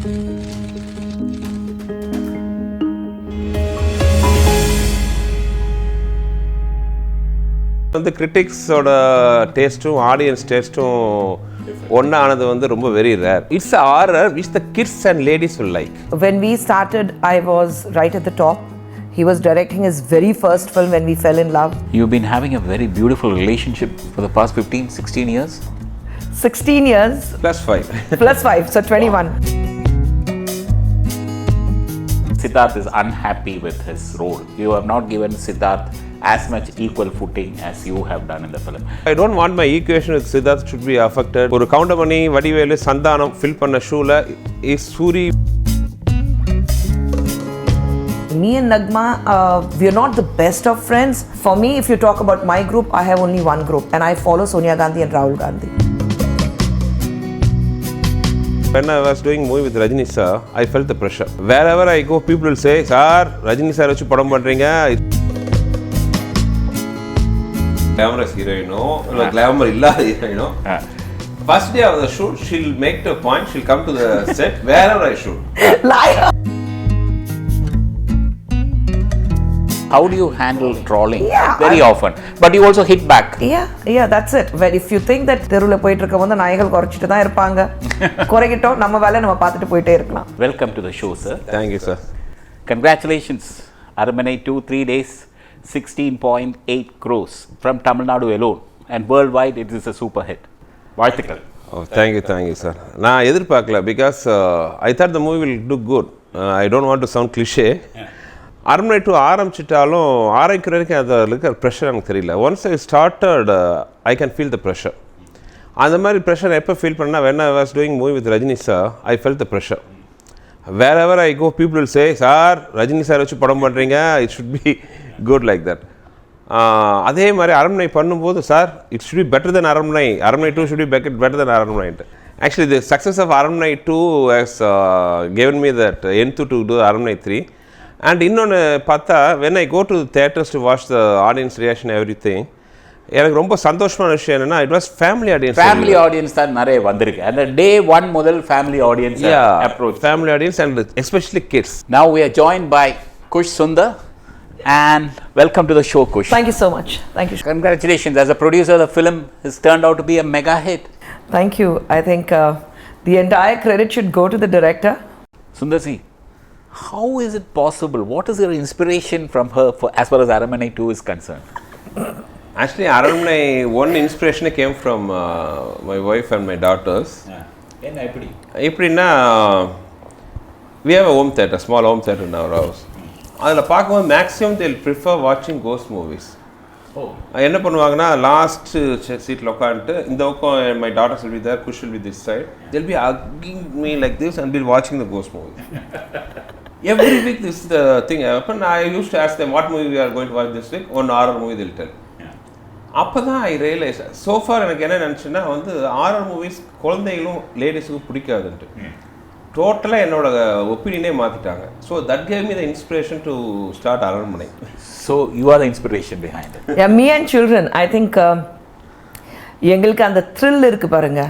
வந்து கிரிட்டிக்ஸோட டேஸ்ட்டும் ஆடியன்ஸ் டேஸ்ட்டும் ஒன்னானது வந்து ரொம்ப very rare. It's a horror which the kids and ladies will like. When we started, I was right at the top. He was directing his very first film when we fell in love. You've been having a very beautiful relationship for the past 15, 16 years? 16 years. Plus 5. Plus 5, so 21. Siddharth is unhappy with his role. You have not given Siddharth as much equal footing as you have done in the film. I don't want my equation with Siddharth should be affected. ஒரு Goundamani Vadivelu Santhanam fill பண்ண ஷூல is Soori. Me and Nagma, we are not the best of friends. For me, if you talk about my group, I have only one group and I follow Sonia Gandhi and Rahul Gandhi. When I was doing movie with Rajini sir, I felt the pressure. Wherever I go, people will say, "Sir, Rajini sir வச்சு படம் பண்றீங்க." Glamorous heroine, no glamour இல்லாத heroine. First day of the shoot, she'll make the point. She'll come to the set wherever I shoot. Liar. How do you handle trolling? Yeah, very often, but you also hit back. Yeah, that's it. Well, if you think that தெருவுல போயிட்டு இருக்கவங்க நாய்கள் குறைச்சிட்டு தான் இருப்பாங்க, குறைக்கிட்டோம் நம்ம வேலை நம்ம பார்த்துட்டு போயிட்டே இருக்கலாம். Welcome to the show, sir. Thank you, sir. Congratulations. Aranmanai 3 days, 16.8 crores from Tamil Nadu alone, and worldwide it is a super hit. வாழ்த்துக்கள். Oh, thank you, sir. நான் எதிர்பார்க்கல because I thought the movie will do good. I don't want to sound cliché. அரண்மனை 2 ஆரம்பிச்சிட்டாலும் ஆரம்பிக்கிற வரைக்கும் அதில் இருக்கிற pressure எனக்கு தெரியல. Once I started I can feel the pressure. அந்த மாதிரி ப்ரெஷர் எப்போ ஃபீல் பண்ணால் when I was doing movie with Rajini sir, I felt the pressure. Wherever I go, people will say, "Sir, Rajini sir வச்சு படம் பண்ணுறீங்க, it should be good like that." அதே மாதிரி அரண்மனை பண்ணும்போது sir it should be better than அரண்மனை 2 should be better than அரண்மனை. Actually, the success of Aranmanai 2 has given me that enthu to do Aranmanai 3. And இன்னொன்று பார்த்தா when I go to the theatres to watch the audience reaction everything, எனக்கு ரொம்ப சந்தோஷமான விஷயம் என்னன்னா it was family audience தான் நிறைய வந்திருக்கு. and day 1 முதல் family audience approach. Family audience and especially kids. Now we are joined by Sundar and welcome to the show, Kush. Thank you so much. Thank you. Congratulations. As a producer, the film has turned out to be a mega hit. Thank you. I think the entire credit should go to the director. Sundar C, how is it possible? What is your inspiration from her for as far as Aranmanai 2 is concerned? Actually, Aranmanai 1 inspiration came from my wife and my daughters. என்ன எப்படின்னா we have a home theatre, small home theatre in our house. அதில் பார்க்கும்போது maximum they will prefer watching ghost movies. என்ன பண்ணுவாங்கன்னா last சீட்டில் உட்காந்துட்டு இந்த பக்கம் my daughters will be there, Kush will be this side. They'll be hugging me like this and be watching the ghost movie. Every week this is the thing happen. I used to ask them what movie we are going to watch this week. One horror movie they'll tell. அப்போ தான் ஐ realise so far எனக்கு என்ன நினச்சேன்னா வந்து horror movies குழந்தைகளும் லேடிஸுக்கும் பிடிக்காதுன்ட்டு டோட்டலாக என்னோட ஒப்பீனியனே மாற்றிட்டாங்க. So that gave me the inspiration to start Aranmanai. So you are the inspiration behind it. Yeah, me and children, I think எங்களுக்கு அந்த த்ரில் இருக்குது பாருங்க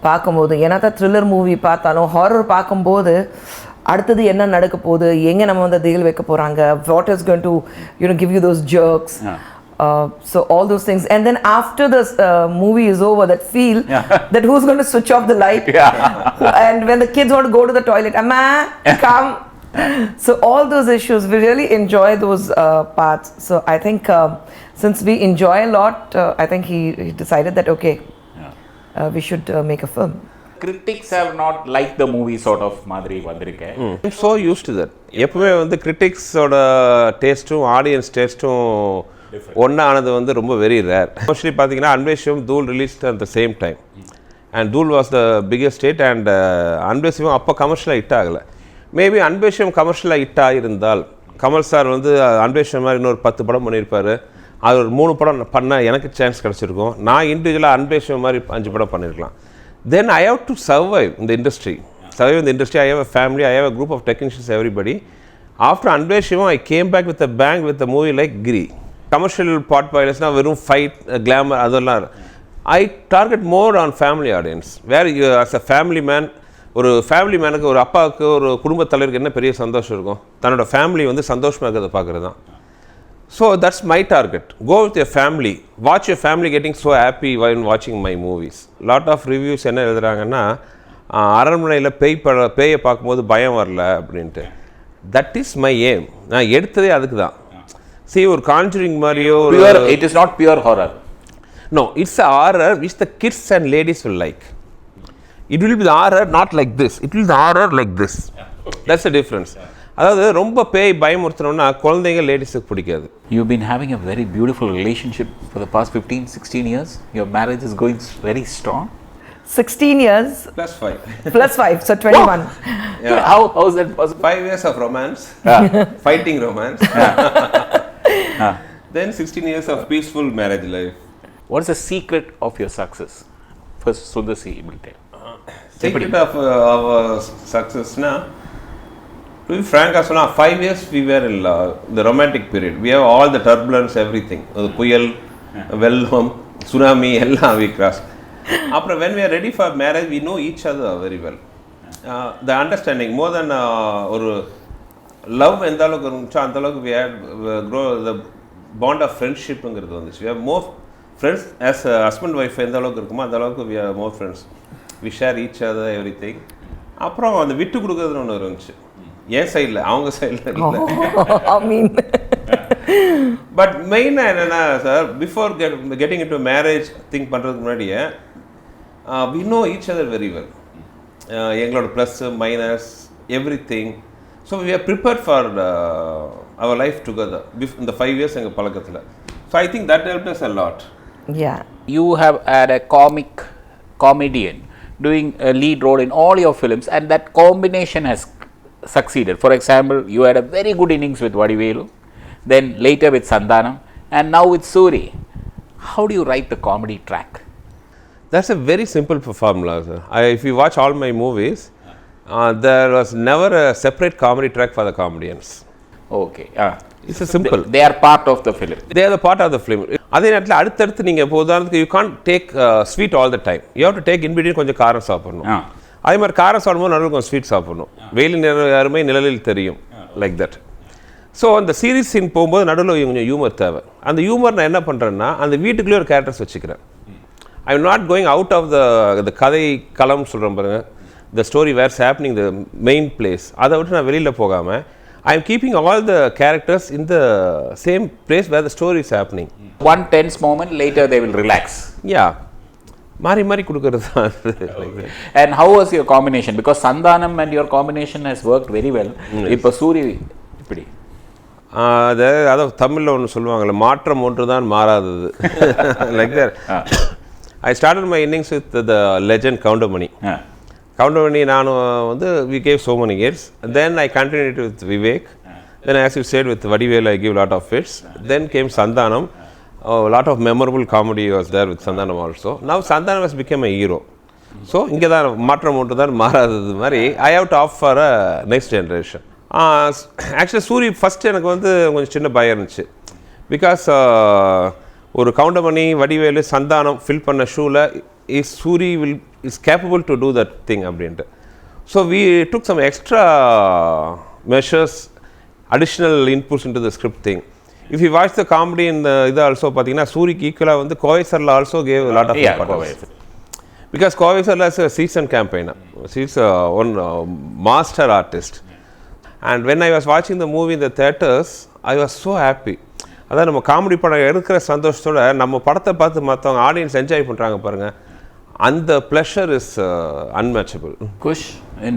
பார்க்கும்போது. ஏன்னா தான் த்ரில்லர் மூவி பார்த்தாலும் ஹாரர் பார்க்கும்போது அடுத்தது என்ன நடக்க போகுது, எங்கே நம்ம வந்து திகில் வைக்க போகிறாங்க, what is going to give you those jerks. So all those things, and then after the movie is over, that feel that who's going to switch off the light, and when the kids want to go to the toilet, amma come. So all those issues, we really enjoy those parts. So I think since we enjoy a lot, I think he decided that okay, we should make a film. Critics have not liked the movie sort of மாதிரி வந்திருக்கு. I'm so used to that. எப்பவுமே வந்து கிரிட்டிக்ஸோட டேஸ்ட்டும் audience டேஸ்ட்டும் ஒன்றானது வந்து ரொம்ப very rare. Mostly பார்த்தீங்கன்னா Anbe Sivam Dhool released at the same time and Dhool was the biggest hit and Anbe Sivam அப்போ கமர்ஷியலாக ஹிட் ஆகலை. மேபி அன்வேஷம் கமர்ஷியலாக ஹிட் ஆகியிருந்தால் கமல் சார் வந்து அன்வேஷம் மாதிரி இன்னொரு 10 படம் பண்ணியிருப்பார். அது ஒரு 3 படம் பண்ண எனக்கு சான்ஸ் கிடச்சிருக்கும். நான் இண்டிவிஜுவலாக அன்வேஷம் மாதிரி 5 படம் பண்ணியிருக்கலாம். Then I have to survive in the industry. I have a family, I have a group of technicians, everybody. After Anveshivam, I came back with a bang with a movie like Giri. Commercial pot pilots, now verum fight, glamour, I target more on family audience. Where you, as a family man, ஒரு family மேனுக்கு, ஒரு அப்பாவுக்கு, ஒரு குடும்பத் தலைவருக்கு என்ன பெரிய சந்தோஷம் இருக்கும்? தன்னோட ஃபேமிலி வந்து சந்தோஷமாக இருக்கிறத பார்க்குறது தான். So that's my target. Go with your family, watch your family getting so happy while வாட்சிங் my movies. Lot of reviews என்ன எழுதுறாங்கன்னா, அரண்மனையில் பேயை பார்க்கும்போது பயம் வரல அப்படின்ட்டு. That is my aim. நான் எடுத்ததே அதுக்கு தான். ஒரு கான்ஜூரிங் மாதிரியோ, it is not pure horror. No, it's a horror which the kids and ladies will like. It will be the horror not like this. It will be the horror like this. That's the difference. அதாவது ரொம்ப பேய் பயமுறுத்தணும்னா குழந்தைங்க லேடிஸுக்கு பிடிக்காது. You've been having a very beautiful relationship for the past 15-16 years. Your marriage is going very strong. 16 years Plus 5. plus 5, so 21. Yeah. How is that possible? 5 years of romance, fighting romance. Then 16 years of peaceful marriage life. What is the secret of your success? First, Sundar C will tell. Secret of our success na, to be frank, as well, 5 years we were in the romantic period. We have all the turbulence, everything. The Puyal, Vellam, Tsunami, ella we crossed. After when we are ready for marriage, we know each other very well. The understanding, more than ஒரு love எந்த அளவுக்கு இருந்துச்சோ அந்த அளவுக்கு we had grow the bond of friendshipங்கிறது வந்துச்சு. We have more friends as a husband wife எந்த அளவுக்கு இருக்குமோ அந்த அளவுக்கு we are more friends. We share each other everything. அப்புறம் அந்த விட்டு கொடுக்குறதுன்னு ஒன்று இருந்துச்சு. என் சைடில், அவங்க சைடில் இல்லை. பட் மெயினாக என்னென்னா sir, before getting into marriage think பண்ணுறதுக்கு முன்னாடியே we know each other very well. எங்களோட plus minus everything. So we are prepared for our life together இந்த 5 இயர்ஸ் எங்கள் பழக்கத்தில். So I think that helped us a lot. Yeah. You have had a comedian doing a lead role in all your films, and that combination has succeeded. For example, you had a very good innings with Vadivelu, then later with Sandhanam, and now with Suri. How do you write the comedy track? That's a very simple formula, sir. If you watch all my movies, there was never a separate comedy track for the comedians. Okay. It's a simple. They are part of the film. They are the part of the film. அதே நேரத்தில் அடுத்தடுத்து நீங்கள் இப்போ உதாரணத்துக்கு you can't take sweet all the time. You have to take in between கொஞ்சம் காரம் சாப்பிடணும். அதே மாதிரி காரம் சாப்பிடும்போது நடுவில் கொஞ்சம் ஸ்வீட் சாப்பிடணும். வெயில் யாருமே நிழலில் தெரியும், லைக் தட். ஸோ அந்த சீரீஸ் சீன் போகும்போது நடுவில் கொஞ்சம் ஹியூமர் தேவை. அந்த ஹியூமர் நான் என்ன பண்ணுறேன்னா அந்த வீட்டுக்குள்ளேயே ஒரு கேரக்டர்ஸ் வச்சுக்கிறேன். I am not going out of the கதை களம் சொல்கிறேன் பாருங்க, the story where's happening the main place. அதை விட்டு நான் வெளியில் போகாமல் I am keeping all the characters in the same place where the story is happening. One tense moment, later they will relax. Yeah. Mari kudukuradhu. And how was your combination? Because Sandhanam and your combination has worked very well. Ipo Suri ippadi. Adha Tamil la onnu solluvaangala, maatram ondrudhaan maaradhathu. Like that. I started my innings with the legend Koundamani. Koundamani nanu vandu we gave so many years. Then I continued with Vivek. Then as you said with Vadivelu I give lot of fits. Then came Sandhanam. A lot of memorable comedy was there with Sandhanam also. Now Sandhanam has become a hero. So inge da maatram ondrudhaan maaradhathu mari I have to opt for a next generation. Actually Suri first எனக்கு வந்து கொஞ்சம் சின்ன பயம் இருந்துச்சு. Because ஒரு Goundamani Vadivelu Santhanam fill பண்ண ஷூவில் Suri is capable to do that thing அப்படின்ட்டு. So we took some extra measures, additional inputs into the script thing. If you watch the comedy in the இது also பார்த்தீங்கன்னா சூரிக்கு ஈக்குவலாக வந்து கோவைசரில் also gave a lot of importance. Because கோவைசரில் is a seasoned campaigner. She is one master artist. And when I was watching the movie in the theatres, I was so happy. அதான் நம்ம comedy படம் எடுக்கிற சந்தோஷத்தோட நம்ம படத்தை பார்த்து மற்றவங்க audience enjoy பண்ணுறாங்க பாருங்கள், அந்த pleasure is unmatchable. Kush, in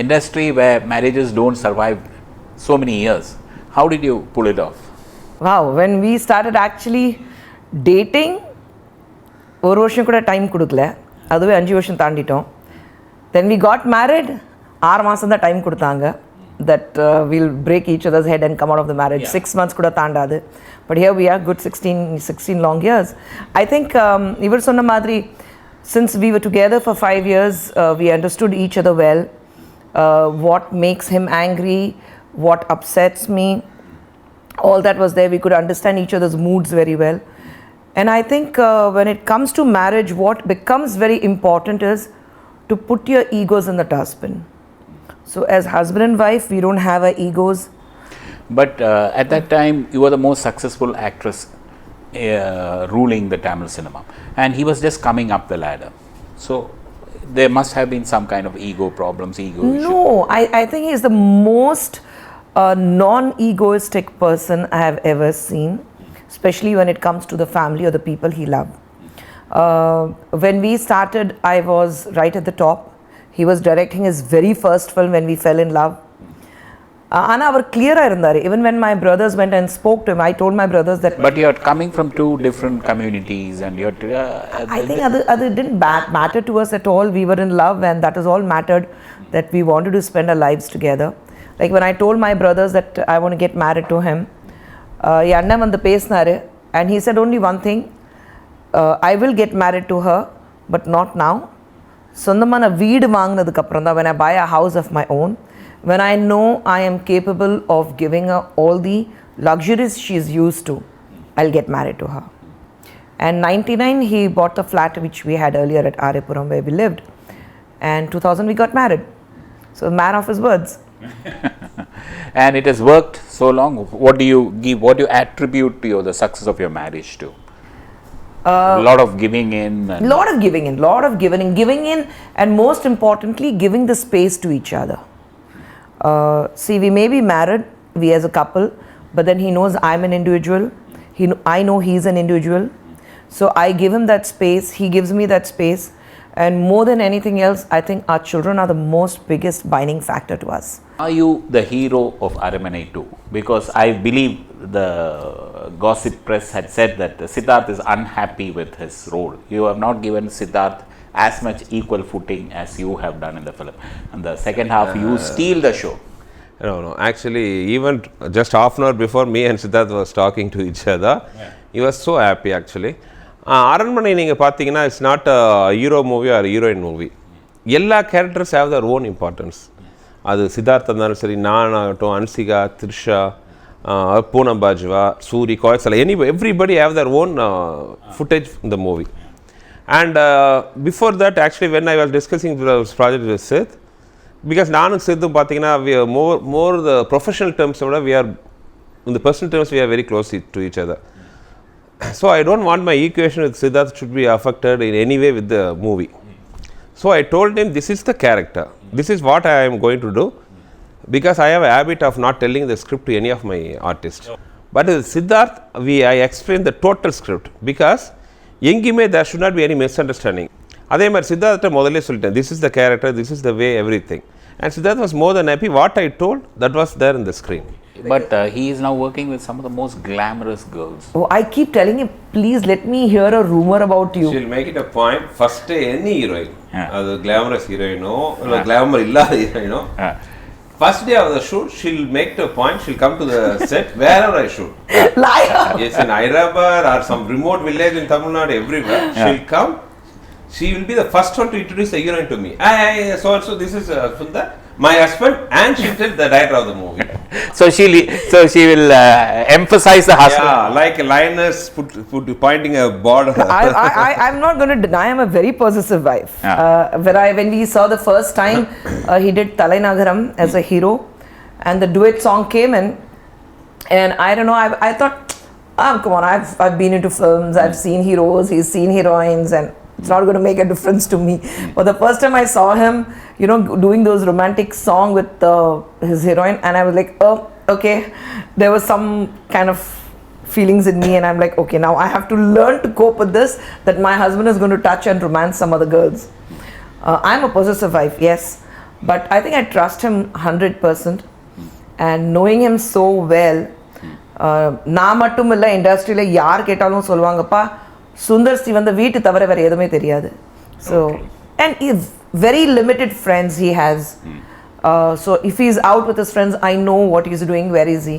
industry where marriages don't survive so many years, how did you pull it off? Wow, when we started actually dating, ஒரு வருஷம் கூட டைம் கொடுக்கல, அதுவே 5 வருஷம் தாண்டிட்டோம். Then we got married, 6 மாதம் தான் டைம் கொடுத்தாங்க. That we'll break each other's head and come out of the marriage. 6 months kuda taandadu, but here we are, good 16 long years. I think ivar sonna madri, since we were together for 5 years, we understood each other well. What makes him angry, what upsets me, all that was there. We could understand each other's moods very well. And I think when it comes to marriage, what becomes very important is to put your egos in the dustbin. So as husband and wife, we don't have our egos. But at that time, you were the most successful actress ruling the Tamil cinema, and he was just coming up the ladder. So there must have been some kind of ego problems, ego issues. No, I think he's the most non-egoistic person I have ever seen, especially when it comes to the family or the people he loved. When we started, I was right at the top. He was directing his very first film when we fell in love. And our clear even when my brothers went and spoke to him, I told my brothers that. But you're coming from two different communities, and you're. I think other didn't matter to us at all. We were in love, and that is all mattered. That we wanted to spend our lives together. Like when I told my brothers that I want to get married to him, and he said only one thing: I will get married to her, but not now. Sondamana veedu vaangnadukku appuram da when I buy a house of my own. When I know I am capable of giving her all the luxuries she's used to, I'll get married to her. And 99, he bought the flat which we had earlier at Aripuram where we lived. And 2000, we got married. So, man of his words. And it has worked so long. What do you give? What do you attribute to the success of your marriage to? A lot of giving in. Lot of giving in, and most importantly, giving the space to each other. See, we may be married, we as a couple, but then he knows I'm an individual. I know he's an individual. So I give him that space, he gives me that space. And more than anything else, I think our children are the most biggest binding factor to us. Are you the hero of Aranmanai 2? Because I believe the gossip press had said that Siddharth is unhappy with his role. You have not given Siddharth as much equal footing as you have done in the film. And the second half, you steal the show. No. Actually, even just half an hour before me and Siddharth was talking to each other, he was so happy actually. Aranmanai நீங்க பார்த்தீங்கன்னா it's not a hero movie or a heroine movie. எல்லா characters have their own importance. அது சித்தார்த் இருந்தாலும் சரி, நான் ஆகட்டும், Hansika, Trisha, Poonam Bajwa, Suri, கோயக்ஸல், everybody have their own footage in the movie. And before that, actually, when I was discussing this project with Sid, because நானும் சித்தும் பார்த்தீங்கன்னா we are more the professional terms, we are in the personal terms, we are very close to each other. So I don't want my equation with Siddharth should be affected in any way with the movie. So I told him, this is the character, this is what I am going to do, because I have a habit of not telling the script to any of my artists. But with Siddharth, I explained the total script, because எங்கேயுமே there should not be any misunderstanding. அதே மாதிரி சித்தார்த்த முதல்ல சொல்லிட்டேன், this is the character, this is the way, everything. And Siddharth was more than happy. What I told, that was there in the screen. But he is now working with some of the most glamorous girls. Oh, I keep telling him, please let me hear a rumor about you. She'll make it a point, first any heroine, அது glamorous heroine or glamour இல்லாத heroine, first day of the shoot, she'll make it a point, she'll come to the set wherever I shoot. Liar! Yes, in Hyderabad or some remote village in Tamil Nadu, everywhere, she'll come. She will be the first one to introduce the heroine to me. So this is Sundar, my husband, and she'll tell the director of the movie. So she will emphasize the husband. Yeah, like a lioness pointing a border. I'm not going to deny I'm a very possessive wife. When we saw the first time, he did Talainagaram as a hero, and the duet song came in, and I don't know, I thought, come on, I've been into films, I've seen heroes, he's seen heroines, and it's not going to make a difference to me. But the first time I saw him, doing those romantic song with his heroine, and I was like, oh, okay. There was some kind of feelings in me, and I'm like, okay, now I have to learn to cope with this, that my husband is going to touch and romance some other girls. I'm a possessive wife, yes, but I think I trust him 100%. And knowing him so well, நான் மட்டும் இல்லை, இண்டஸ்ட்ரியில் யார் கேட்டாலும் சொல்லுவாங்கப்பா, Sundar C வந்து வீட்டு தவிர வேறு எதுவுமே தெரியாது. So, and very limited friends he has. So if he's out with his friends, I know what he's doing, where is he.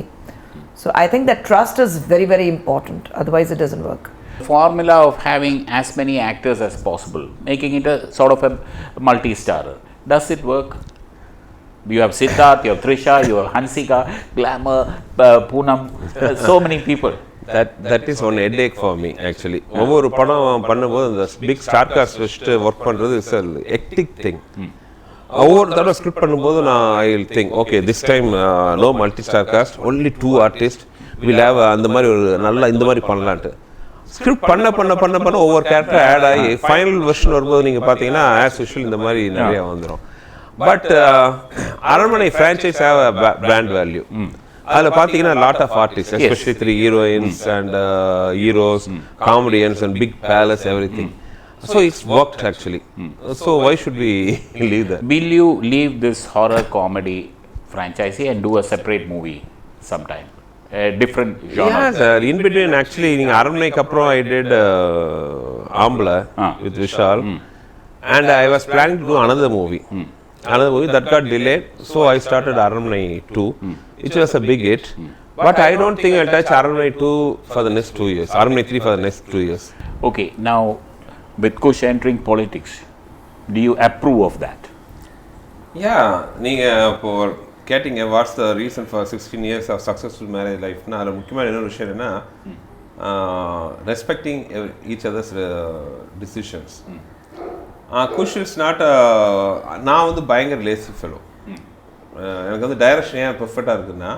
So I think that trust is very, very important. Otherwise, it doesn't work. Formula of having as many actors as possible, making it a sort of a multi-starrer. Does it work? You have Siddharth, you have Trisha, you have Hansika, Glamour, Poonam, so many people. that is one headache for me actually. ஒவ்வொரு படம் பண்ணும்போது இந்த big star cast வச்சுட்டு work பண்ணுறது is a hectic thing. ஒவ்வொரு தடவை script பண்ணும்போது நான் I will think okay this time no multi star cast only 2 artist will have அந்த மாதிரி ஒரு நல்லா இந்த மாதிரி பண்ணலான்ட்டு ஸ்கிரிப்ட் பண்ண ஒவ்வொரு கேரக்டர் ஆட் ஆகி ஃபைனல் வெர்ஷன் வரும்போது நீங்கள் பார்த்தீங்கன்னா ஆஸ் யூஷுவல் இந்த மாதிரி நிறையா வந்துடும். But Aranmanai franchise have a brand value. அதில் பார்த்தீங்கன்னா lot of artist especially 3 heroines and heroes comedians and big palace everything. So it's worked actually. So why should we leave that? Will you leave this horror comedy franchisee and do a separate movie sometime? A different genre? Yeah, sir. In between actually, in Aranmanai Kapro, I did Ambla with Vishal. And I was planning to do another movie. Another movie that got delayed. So I started Aranmanai 2, which was a big hit. But I don't think I'll touch Aranmanai 2 for the next 2 years. Aranmanai 3 for the next 2 years. Okay, now with Kush entering politics, do you approve of that? Yeah, நீங்கள் இப்போ கேட்டிங்க what's the reason for 16 years of successful marriage லைஃப்னா அதில் முக்கியமான இன்னொரு விஷயம் என்னன்னா respecting each others decisions. Kush is not நான் வந்து பயங்கர லேசி ஃபெலோ. எனக்கு வந்து டைரக்ஷன் ஏன் பெர்ஃபெக்டாக இருக்குதுன்னா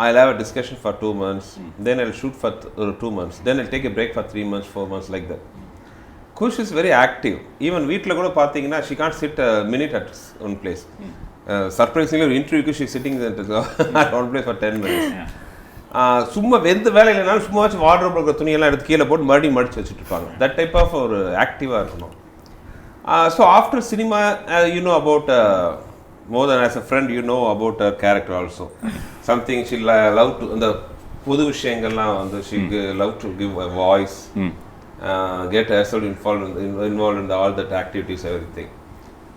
I'll have a discussion for 2 months, then I'll shoot for 2 months, then I'll take a break for 3 months, 4 months, like that. Kush is very active. Even வீட்டில் கூட பார்த்தீங்கன்னா she can't sit a minute at one place. Surprisingly ஒரு இன்டர்வியூக்கு she sitting at one place for 10 minutes. சும்மா எந்த வேலை இல்லைனாலும் சும்மா வச்சு வார்ட்ரோப்ல இருக்கிற துணியெல்லாம் எடுத்து கீழே போட்டு மறுபடியும் மடிச்சு வச்சுட்டு இருப்பாங்க. தட் டைப் ஆஃப் ஒரு ஆக்டிவாக இருக்கணும். So after cinema you know about more than as a friend you know about her character also. Something she love to இந்த புது விஷயங்கள்லாம் வந்து she love to give a voice, get herself involved in all that activities, everything.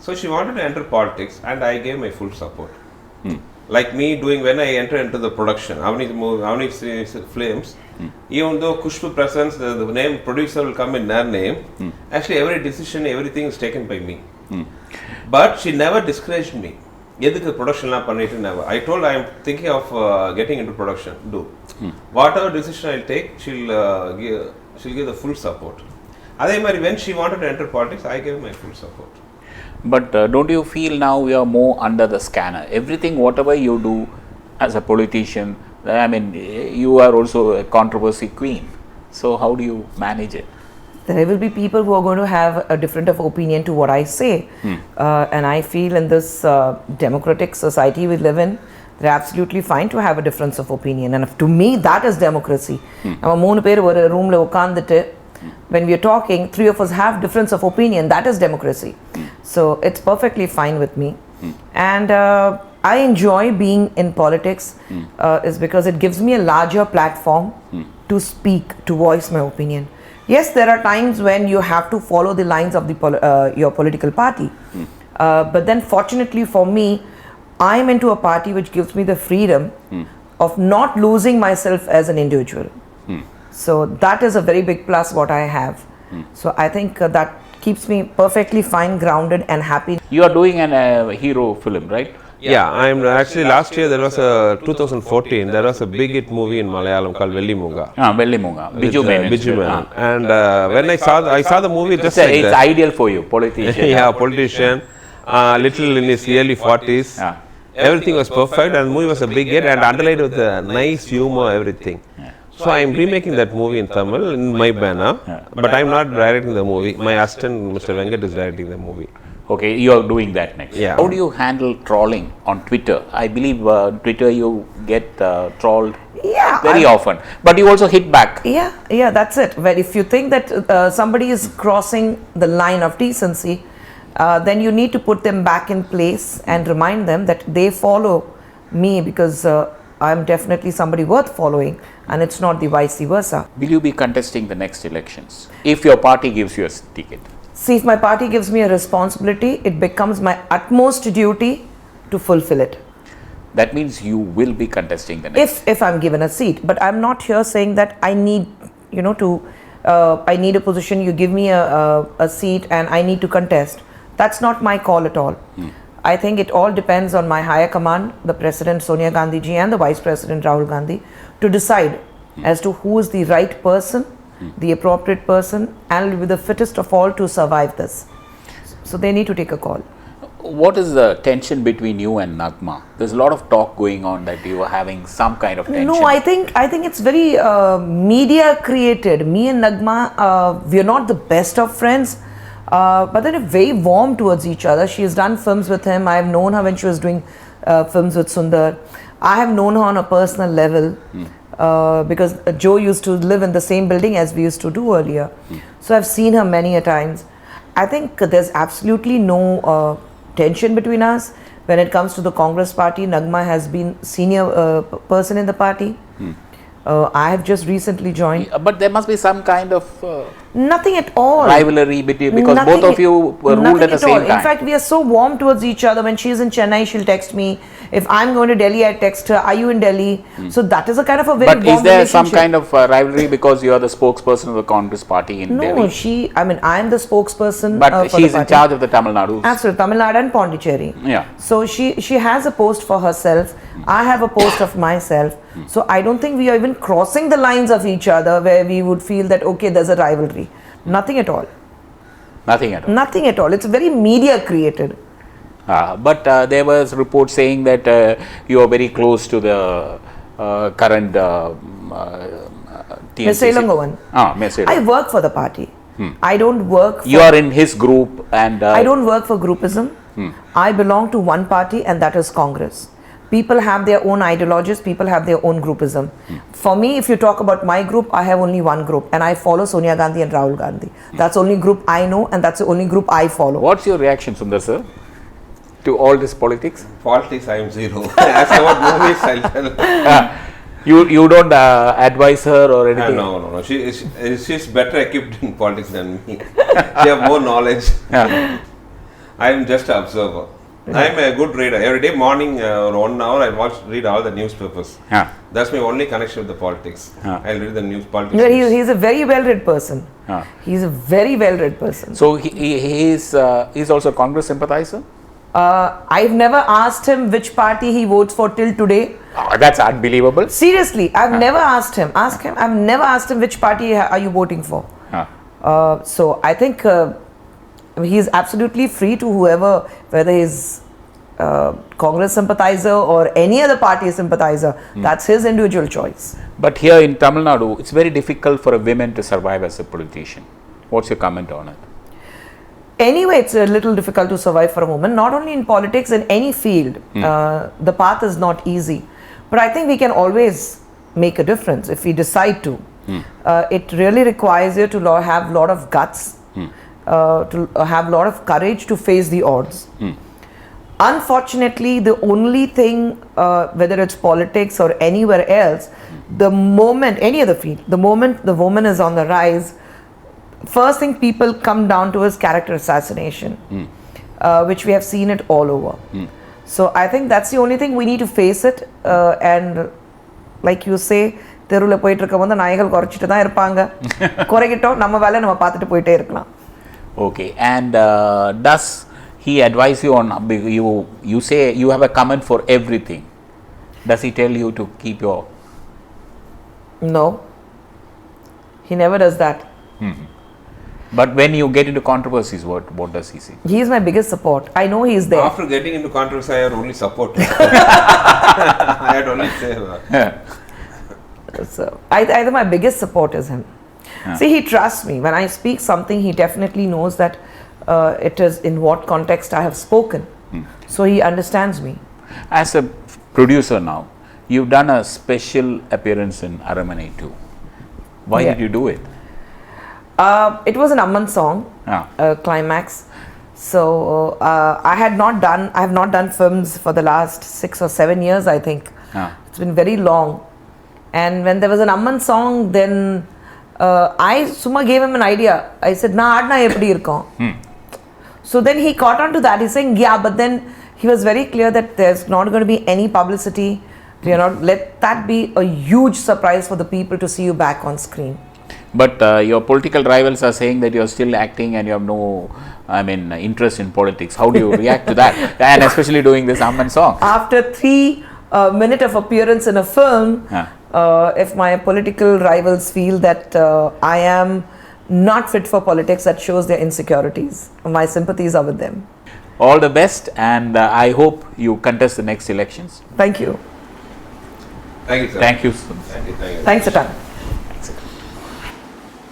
So she wanted to enter politics and I gave my full support. Like me doing when I enter into the production, Avani Flames, even though Kushboo presents the name producer will come in their name, actually every decision, everything is taken by me. But she never discouraged me. எதுக்கு ப்ரொடக்ஷன்லாம் பண்ணிட்டு never. I told I am thinking of getting into production. Do whatever decision I'll take, she'll give the full support. அதே மாதிரி when she wanted to enter politics, I gave my full support. But don't you feel now you are more under the scanner? Everything, whatever you do as a politician, I mean, you are also a controversy queen. So how do you manage it? There will be people who are going to have a different of opinion to what I say. And I feel in this democratic society we live in, they're absolutely fine to have a difference of opinion. And to me, that is democracy. நம்ம 3 பேர் ஒரு ரூம்ல உட்கார்ந்துட்டு when we are talking, 3 of us have difference of opinion, that is democracy. So it's perfectly fine with me. And I enjoy being in politics is because it gives me a larger platform to speak, to voice my opinion. Yes, there are times when you have to follow the lines of the your political party. But then fortunately for me, I am into a party which gives me the freedom of not losing myself as an individual. So that is a very big plus what I have. So I think that keeps me perfectly fine, grounded and happy. You are doing an hero film, right? Yeah, I'm actually last year there was a 2014 there was a big hit movie in Malayalam called Velli Munga. Velli Munga. Biju Menon. And when I saw the movie just like it's that. ideal for you, politician. Yeah, politician, little in his early 40s. Everything was perfect and the movie was a big hit and underlaid with a nice humor, everything. So I am remaking that movie in Tamil in my banner, but I am not directing the movie. My assistant Mr. Venkat is directing the movie. Okay, you are doing that next. Yeah. How do you handle trolling on Twitter? I believe Twitter you get trolled very often, but you also hit back. Yeah, that's it. Well, if you think that somebody is crossing the line of decency, then you need to put them back in place and remind them that they follow me because I am definitely somebody worth following, and it's not the vice versa. Will you be contesting the next elections if your party gives you a ticket? See, if my party gives me a responsibility, it becomes my utmost duty to fulfill it. That means you will be contesting the next. If I'm given a seat, but I'm not here saying that I need, I need a position. You give me a seat, and I need to contest. That's not my call at all. I think it all depends on my higher command, the President Sonia Gandhi ji and the Vice President Rahul Gandhi, to decide as to who is the right person, the appropriate person, and will be the fittest of all to survive this. So they need to take a call. What is the tension between you and Nagma? There's a lot of talk going on that you are having some kind of tension. No, I think it's very media created. Me and Nagma, we are not the best of friends, but they're very warm towards each other. She has done films with him. I have known her when she was doing films with Sundar. I have known her on a personal level because Joe used to live in the same building as we used to do earlier. So I've seen her many a times. I think there's absolutely no tension between us. When it comes to the Congress party, Nagma has been senior person in the party. I have just recently joined. But there must be some kind of Nothing at all. rivalry between, because Nothing both of you were ruled at the same all. time. In fact, we are so warm towards each other. When she's in Chennai, she'll text me. If I'm going to Delhi, I text her, are you in Delhi? So that is a kind of a very But warm is there some relationship. kind of rivalry because you are the spokesperson of the Congress party in No, Delhi? I'm the spokesperson But for she's the in party. charge of the Tamil Nadu. Absolutely, Tamil Nadu and Pondicherry. Yeah. So she has a post for herself. I have a post of myself. So I don't think we are even crossing the lines of each other where we would feel that okay, there's a rivalry. Nothing at all. Nothing at all. Nothing at all. It's very media created. But there was reports saying that you are very close to the current TNCC. Mr. Ilangovan. Mr. I work for the party. I don't work for You are in his group and I don't work for groupism. I belong to one party, and that is Congress. People have their own ideologies, people have their own groupism. For me, if you talk about my group, I have only one group, and I follow Sonia Gandhi and Rahul Gandhi. That's the only group I know, and that's the only group I follow. What's your reaction, Sundar sir, to all this politics? Politics, I am zero. As about movies, I'll tell. You don't advise her or anything? No. She's better equipped in politics than me. She has more knowledge. I am just an observer. I am a good reader. Every day morning, 1 hour, I read all the newspapers. That's my only connection with the politics. I'll read the politics. No, he's a very well-read person. He's a very well-read person. So he's also a Congress sympathizer? I've never asked him which party he votes for till today. That's unbelievable. Seriously, I've never asked him. I've never asked him which party are you voting for. So I think he's absolutely free to whoever, whether he's Congress sympathizer or any other party sympathizer. That's his individual choice. But here in Tamil Nadu, it's very difficult for a woman to survive as a politician. What's your comment on it? Anyway, it's a little difficult to survive for a woman, not only in politics, in any field. The path is not easy. But I think we can always make a difference if we decide to. It really requires you to have a lot of guts, to have a lot of courage to face the odds. Unfortunately, the only thing, whether it's politics or anywhere else, the moment, any other field, the moment the woman is on the rise, first thing people come down to is character assassination, which we have seen it all over. So I think that's the only thing we need to face it, and like you say, தெருவுல போயிட்டு இருக்கும்போது நாய்கள் குறைச்சிட்டு தான் இருப்பாங்க, குறைக்கிட்டோம், நம்ம வேலை நம்ம பார்த்துட்டு போயிட்டே இருக்கலாம். Okay, and does he advise you on, you say you have a comment for everything, does he tell you to keep your... No, he never does that. But when you get into controversies, what does he say? He is my biggest support. I know he is there. After getting into controversy, I had only support. I had only say So I think my biggest support is him. See, he trusts me. When I speak something, he definitely knows that it is in what context I have spoken. So he understands me. As a producer now, you've done a special appearance in Aranmanai too. Why did you do it? It was an Amman song, climax. So I have not done films for the last 6 or 7 years, I think. It's been very long. And when there was an Amman song, then I summa gave him an idea. I said, "Na aadna eppadi irukom." So then he caught on to that. He's saying, "Yeah," but then he was very clear that there's not going to be any publicity. We are not, let that be a huge surprise for the people to see you back on screen. But your political rivals are saying that you're still acting and you have no, interest in politics. How do you react to that? And especially doing this Amman song. After 3 minutes of appearance in a film, If my political rivals feel that I am not fit for politics, that shows their insecurities. My sympathies are with them. All the best, and I hope you contest the next elections. Thank you. Thank you, sir. Thank you. Thank you. Thanks a ton.